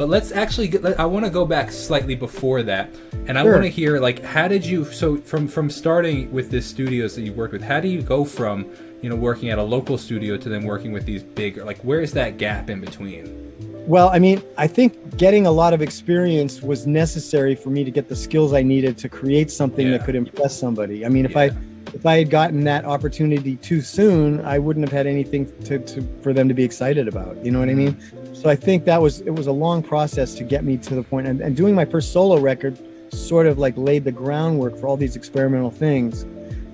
But let's actually I want to go back slightly before that, and I Sure. want to hear, like, how did you, so from starting with the studios that you worked with, how do you go from, working at a local studio to then working with these big, like, where is that gap in between? Well, I mean, I think getting a lot of experience was necessary for me to get the skills I needed to create something that could impress somebody. I mean, if I had gotten that opportunity too soon, I wouldn't have had anything for them to be excited about. You know what I mean? So I think it was a long process to get me to the point. And doing my first solo record sort of like laid the groundwork for all these experimental things,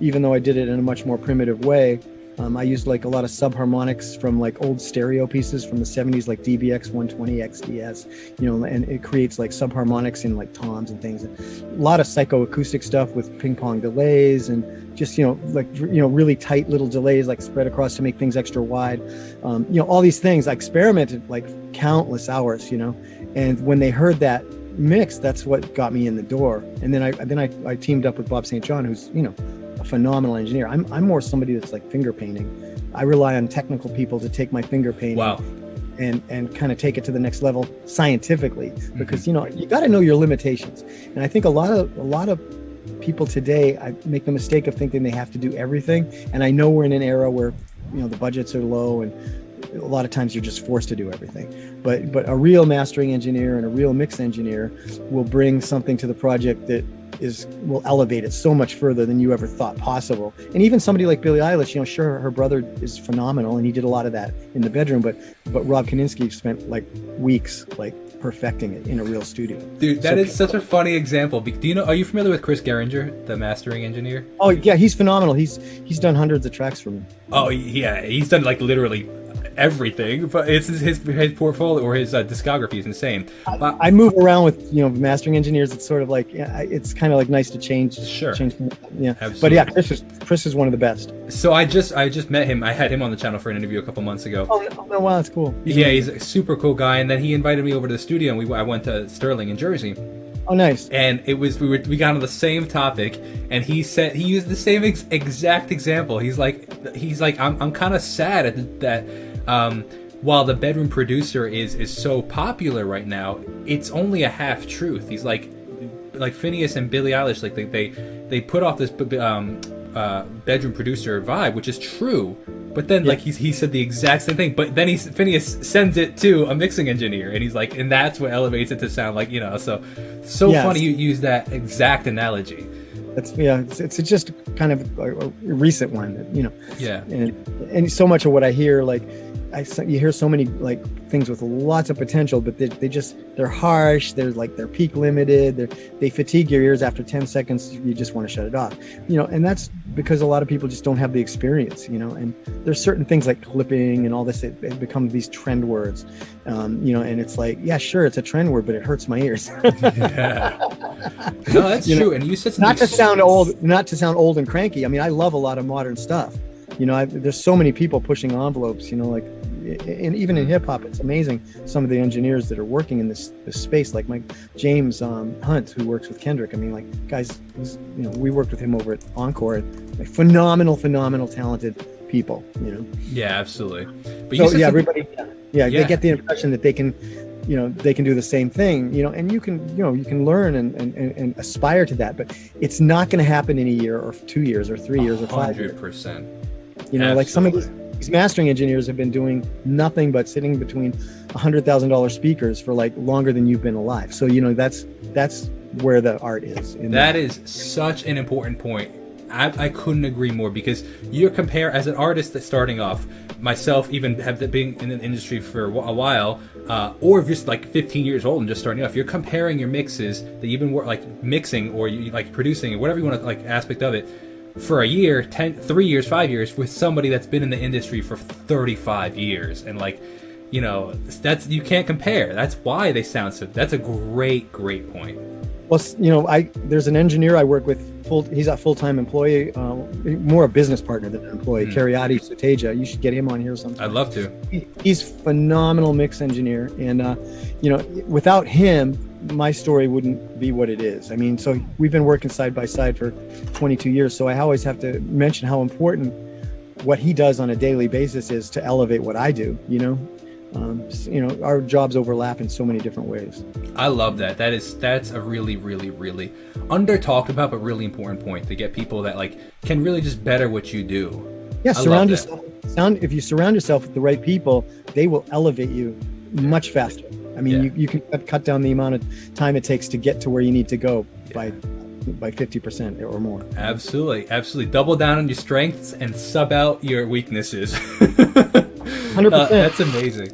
even though I did it in a much more primitive way. I used like a lot of subharmonics from like old stereo pieces from the 70s, like DBX 120 XDS, and it creates like subharmonics in like toms and things. A lot of psychoacoustic stuff with ping pong delays and just, really tight little delays like spread across to make things extra wide. All these things I experimented like countless hours, and when they heard that mix, that's what got me in the door. And then I teamed up with Bob St. John, who's, a phenomenal engineer. I'm more somebody that's like finger painting. I rely on technical people to take my finger painting and kind of take it to the next level scientifically, because you got to know your limitations. And I think a lot of people today, I make the mistake of thinking they have to do everything. And I know we're in an era where the budgets are low and a lot of times you're just forced to do everything. But a real mastering engineer and a real mix engineer will bring something to the project that will elevate it so much further than you ever thought possible. And even somebody like Billie Eilish, sure, her brother is phenomenal and he did a lot of that in the bedroom, but Rob Kaninsky spent like weeks like perfecting it in a real studio. Dude, that is such a funny example. Are you familiar with Chris Geringer, the mastering engineer? Oh yeah, he's phenomenal. He's done hundreds of tracks for me. Oh yeah, he's done like literally everything, but it's his portfolio or his discography is insane. I move around with mastering engineers. It's sort of like it's kind of like nice to change. Sure. Yeah. Absolutely. But yeah, Chris is one of the best. So I just met him. I had him on the channel for an interview a couple months ago. Oh wow, that's cool. He's a super cool guy. And then he invited me over to the studio, and I went to Sterling in Jersey. Oh, nice. And it was we got on the same topic, and he used the same exact example. He's like I'm kind of sad that while the bedroom producer is so popular right now, it's only a half truth. He's like Phineas and Billie Eilish, like they put off this bedroom producer vibe, which is true. But then, like he said the exact same thing. But then Phineas sends it to a mixing engineer, and he's like, and that's what elevates it to sound like So yes. Funny you use that exact analogy. It's just kind of a recent one, Yeah. And so much of what I hear, like you hear so many like things with lots of potential, but they're harsh. They're peak limited. They fatigue your ears after 10 seconds. You just want to shut it off, and that's because a lot of people just don't have the experience, and there's certain things like clipping and all this, it become these trend words, and it's like, yeah, sure, it's a trend word, but it hurts my ears. Yeah. No, that's true. And you said not to sound old and cranky. I mean, I love a lot of modern stuff. There's so many people pushing envelopes, and even in hip hop, it's amazing. Some of the engineers that are working in this space, like James Hunt, who works with Kendrick. I mean, like guys, we worked with him over at Encore. Like, phenomenal, talented people. Yeah, absolutely. But everybody. Yeah, they get the impression that they can. They can do the same thing, and you can learn and aspire to that, but it's not going to happen in a year or 2 years or 3 years or 5 years. 100%. Like some of these mastering engineers have been doing nothing but sitting between $100,000 speakers for like longer than you've been alive. So, that's where the art is. That is such an important point. I couldn't agree more, because you compare, as an artist that's starting off, myself even have been in the industry for a while, or just like 15 years old and just starting off, you're comparing your mixes that you've been like mixing or you like producing or whatever you want to like aspect of it for a year, 3 years, 5 years with somebody that's been in the industry for 35 years. And like, that's, you can't compare. That's why they sound so, that's a great point. Well, there's an engineer I work with. He's a full-time employee, more a business partner than an employee. Cariati Suteja. You should get him on here sometime. I'd love to. He's phenomenal mix engineer, and without him, my story wouldn't be what it is. I mean, so we've been working side by side for 22 years. So I always have to mention how important what he does on a daily basis is to elevate what I do. Our jobs overlap in so many different ways. I love that. That's a really, really, really under talked about but really important point to get people that like can really just better what you do. Yeah, if you surround yourself with the right people, they will elevate you much faster. I mean, you can cut down the amount of time it takes to get to where you need to go by 50% or more. Absolutely. Double down on your strengths and sub out your weaknesses. 100%. That's amazing.